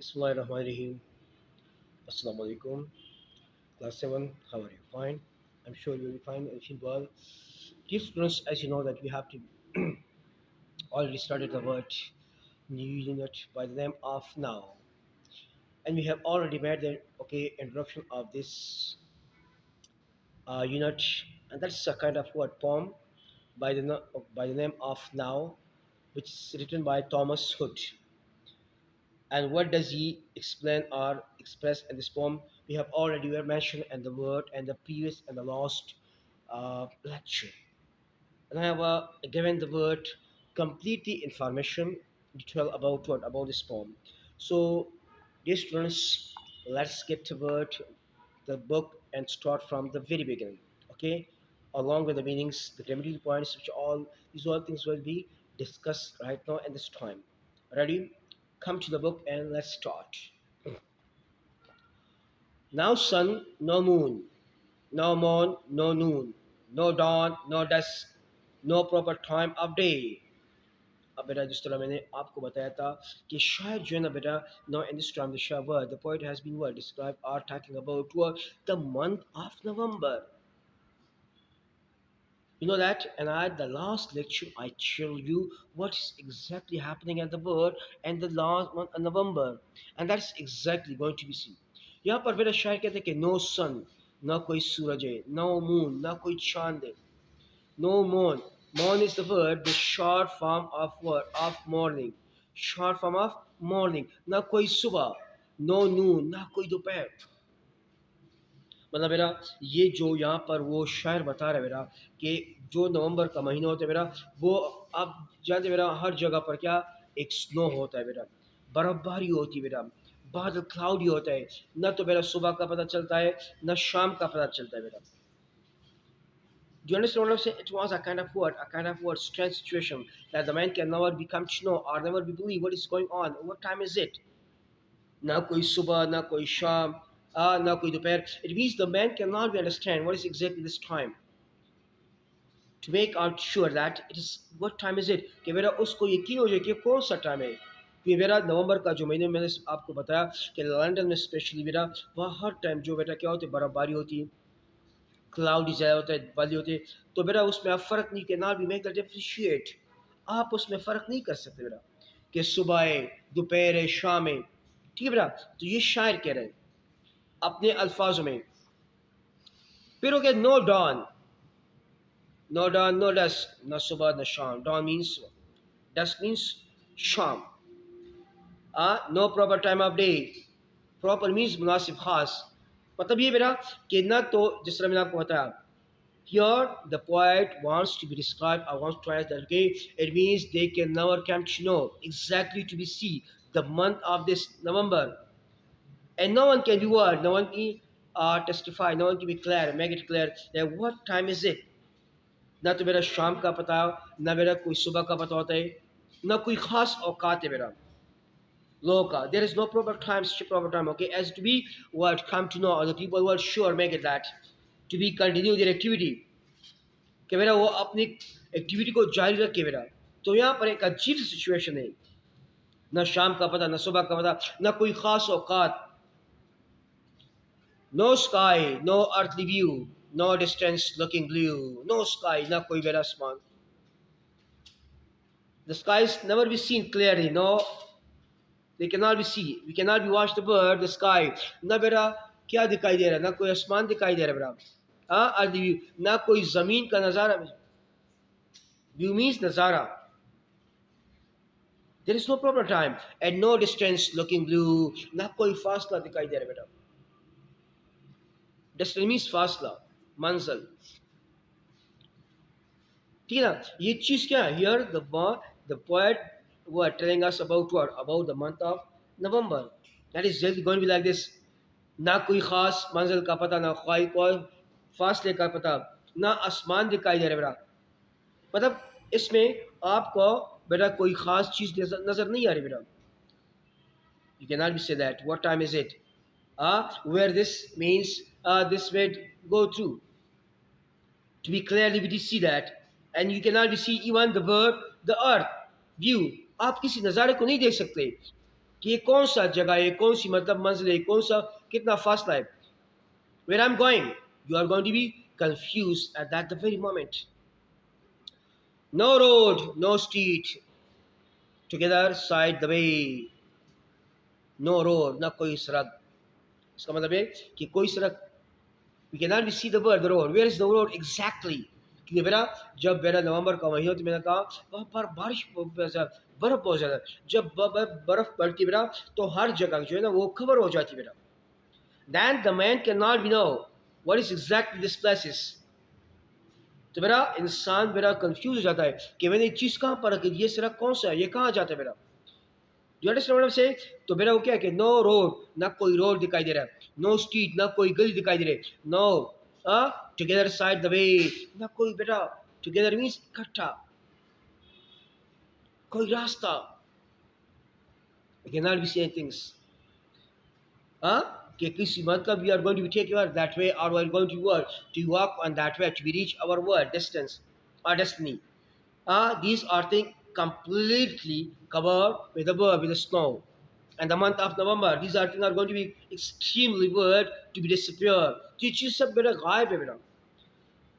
Bismillahirrahmanirrahim. Assalamu alaikum. Class 7, how are you? Fine? I'm sure you'll be fine and feel well. Dear students, as you know that we have to already started the word new unit by the name of now. And we have already made the introduction of this unit, and that's a kind of word poem by the name of now, which is written by Thomas Hood. And what does he explain or express in this poem? We have already were mentioned in the word and the previous and the last lecture. And I have given the word complete the information detail about what about this poem. So, dear students, let's get to word the book and start from the very beginning. Okay, along with the meanings, the grammatical points, which all these all things will be discussed right now in this time. Ready? Come to the book and let's start. Now sun, no moon, no morn, no noon, no dawn, no dusk, no proper time of day. अब बेटा जिस तरह मैंने आपको बताया था कि शायर जो है ना बेटा no in this time the शायर the poet has been were describe are talking about the month of November. You know that, and at the last lecture, I tell you what is exactly happening at the bird and the last month of November, and that's exactly going to be seen. यहाँ पर मेरा शायर कहते हैं कि no sun, ना कोई सूरज है, no moon, ना कोई चांद है, no moon. Moon is the word, the short form of word of morning, short form of morning. ना कोई सुबह, no noon, ना कोई दोपहर. मतलब मेरा ये जो यहाँ पर वो शायर बता रहा है मेरा कि जो नवंबर का महीना होता है मेरा वो आप जानते मेरा हर जगह पर क्या एक स्नो होता है मेरा बर्फबारी होती है मेरा बादल क्लाउडी होता है न तो मेरा सुबह का पता चलता है न शाम का पता चलता है मेरा. Do you understand what I'm saying? It was a kind of word, strange situation that the man can never become to know or never be believe what is going on. What time is it? ना कोई सुबह ना कोई शाम ना कोई दोपहर. It means the man cannot be understand what is exactly this time. To make out sure that it is what time is it कि मेरा उसको यकीन हो जाए कि कौन सा टाइम है. कि मेरा नवंबर का जो महीने मैंने आपको बताया कि लंदन में स्पेशली मेरा वहाँ हर टाइम जो बेटा क्या होती है बर्फबारी होती है क्लाउडी ज़्यादा होता है बादल होते हैं तो मेरा उसमें आप फ़र्क नहीं के not be make the differentiate. आप उसमें फ़र्क नहीं कर सकते मेरा कि सुबह है दोपहर है शाम है. ठीक है बेटा. तो ये शायर कह रहे हैं अपने अल्फाजों में. फिर हो गया no dawn. No dawn, no dusk, no subah, no sham. Dawn means dusk means sham. No proper time of day. Proper means मुनासिब खास. मतलब ये मेरा कि ना तो जिस तरह मैंने आपको बताया. Here the poet wants to be described or wants to try that okay, it means they can never come to know exactly to be see the month of this November. And no one can be word, no one can testify, no one can be clear, make it clear that what time is it. ना तो मेरा शाम का पता ना मेरा कोई सुबह का पता होता है ना कोई खास औकात है मेरा लोगों का. There is no proper time okay as to be what come to know or the people who are sure make it that to be continue their activity कि मेरा वो अपनी एक्टिविटी को जारी रखे मेरा. तो यहाँ पर एक अजीब सी सिचुएशन है ना शाम का पता ना सुबह का पता ना कोई खास औकात. No sky no earthly view no distance looking blue. No sky ना कोई मेरा आसमान. The skies never be seen clearly. No, they cannot be seen. We cannot be watch the bird, the sky. ना बेटा क्या दिखाई दे रहा है ना कोई आसमान दिखाई दे रहा है बेटा अर्थ व्यू ना कोई जमीन का नज़ारा. व्यू मीन्स नज़ारा. There is no proper time and no distance looking blue. ना कोई फासला दिखाई दे रहा है बेटा. Distance means फासला मंजिल. ठीक है ना. ये चीज़ क्या है? Here the poet were telling us about what? About the month of November. That is just going to be like this. ना कोई ख़ास मंजिल का पता ना कोई फासले का पता ना आसमान दिखाई दे रहा बेटा. मतलब इसमें आपको बेटा कोई ख़ास चीज़ नज़र नहीं आ रही बेटा. You cannot be say that. What time is it? Where this means this way go through. To be clearly we see that. And you cannot be see even the bird, the earth, view. आप किसी नज़ारे को नहीं देख सकते कि ये कौन सा जगह है, कौन सी मतलब मंजिल है, कौन सा कितना फासला है. Where I'm going, you are going to be confused at that the very moment. No road, no street, together side the way. No road, ना कोई सड़क. इसका मतलब है कि कोई सड़क. We cannot see the word the road. Where is the road exactly? क्योंकि बेटा जब बेटा नवंबर का महीना तो मैंने कहा वहाँ पर बारिश बर्फ बहुत ज़्यादा. जब बर्फ पड़ती बेटा तो हर जगह जो है ना वो कवर हो जाती बेटा. Then the man cannot be know what is exactly this place is. तो मेरा इंसान मेरा कंफ्यूज हो जाता है कि मैंने चीज़ कहाँ पर रखी, ये सड़क कौन सा है, ये कहाँ जाता है मेरा. Do understand what I am saying. तो मेरा वो क्या है कि नो रोड, ना कोई रोड दिखाई दे रहा है. नो स्ट्रीट, ना कोई गली दिखाई दे रही है. No together side the way, ना कोई बेटा. टुगेदर मीन्स इकट्ठा. कोई रास्ता. Can not be saying things. कि किसी मतलब we are going to be taking our that way, or we are going to work to walk on that way to be reach our word distance or destiny. These are things completely covered with the snow. And the month of November, these are things are going to be extremely word to be disappear. तो ये चीज़ सब मेरा गायब है मेरा.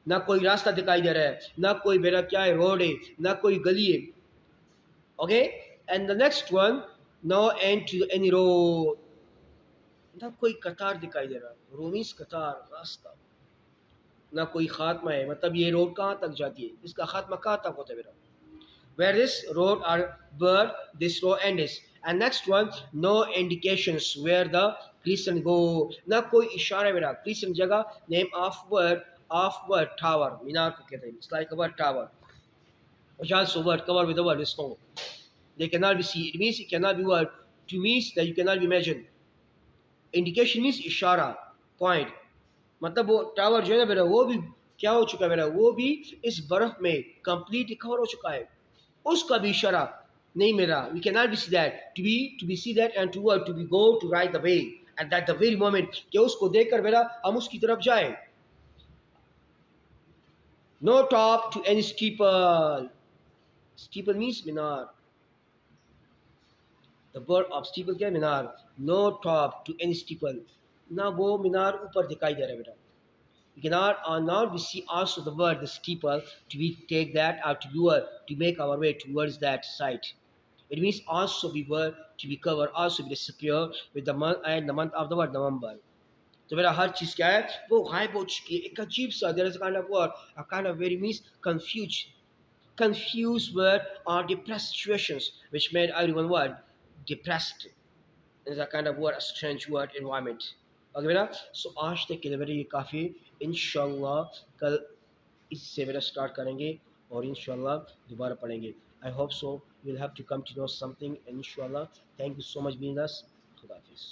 ना कोई रास्ता दिखाई दे रहा है, ना कोई मेरा क्या है रोड है, ना कोई गली है. Okay, and the next one, no end to any road. ना कोई कतार दिखाई दे रहा. रोमीस कतार रास्ता. ना कोई खात्मा है, मतलब ये रोड कहाँ तक जाती है, इसका खात्मा कहाँ तक होता है मेरा. Where this road or where this road ends. And next one, no indications where the Christian go. ना कोई इशारा मेरा. Christian जगह name of word tower. मीनार को कहते हैं. It's like a word tower. Which also word covered with the word snow. They cannot be seen. It means it cannot be word. To means that you cannot be imagined. Indication means इशारा, point. मतलब वो tower जो है ना मेरा वो भी क्या हो चुका है मेरा, वो भी इस बर्फ में कंप्लीट कवर हो चुका है. उसका भी इशारा नहीं मेरा. We cannot be see that. To be see that and to be go to right the way and that the very moment कि उसको देखकर मेरा हम उसकी तरफ जाए. No top to any steeple. Steeple means Minar. The word of steeple क्या है, मीनार. No top to any steeple. ना वो मीनार ऊपर दिखाई दे रहा है बेटा. We cannot or not we see also the word the steeple to be take that or to do to make our way towards that site. It means also we were to be covered, also be disappear with the month and the month of the word November. तो मेरा हर चीज़ क्या है वो गायब हो चुकी है. एक अजीब सा there is a kind of word, a kind of very means confused word or depressed situations which made everyone word depressed. Is a kind of word, a strange word environment. Okay बेटा. सो आज तक के लिए मेरे ये काफ़ी. इंशाल्लाह कल इससे मेरा स्टार्ट करेंगे और इंशाल्लाह दोबारा पढ़ेंगे. I hope so will have to come to know something इंशाल्लाह. Thank you so much being us. खुदा हाफिज़.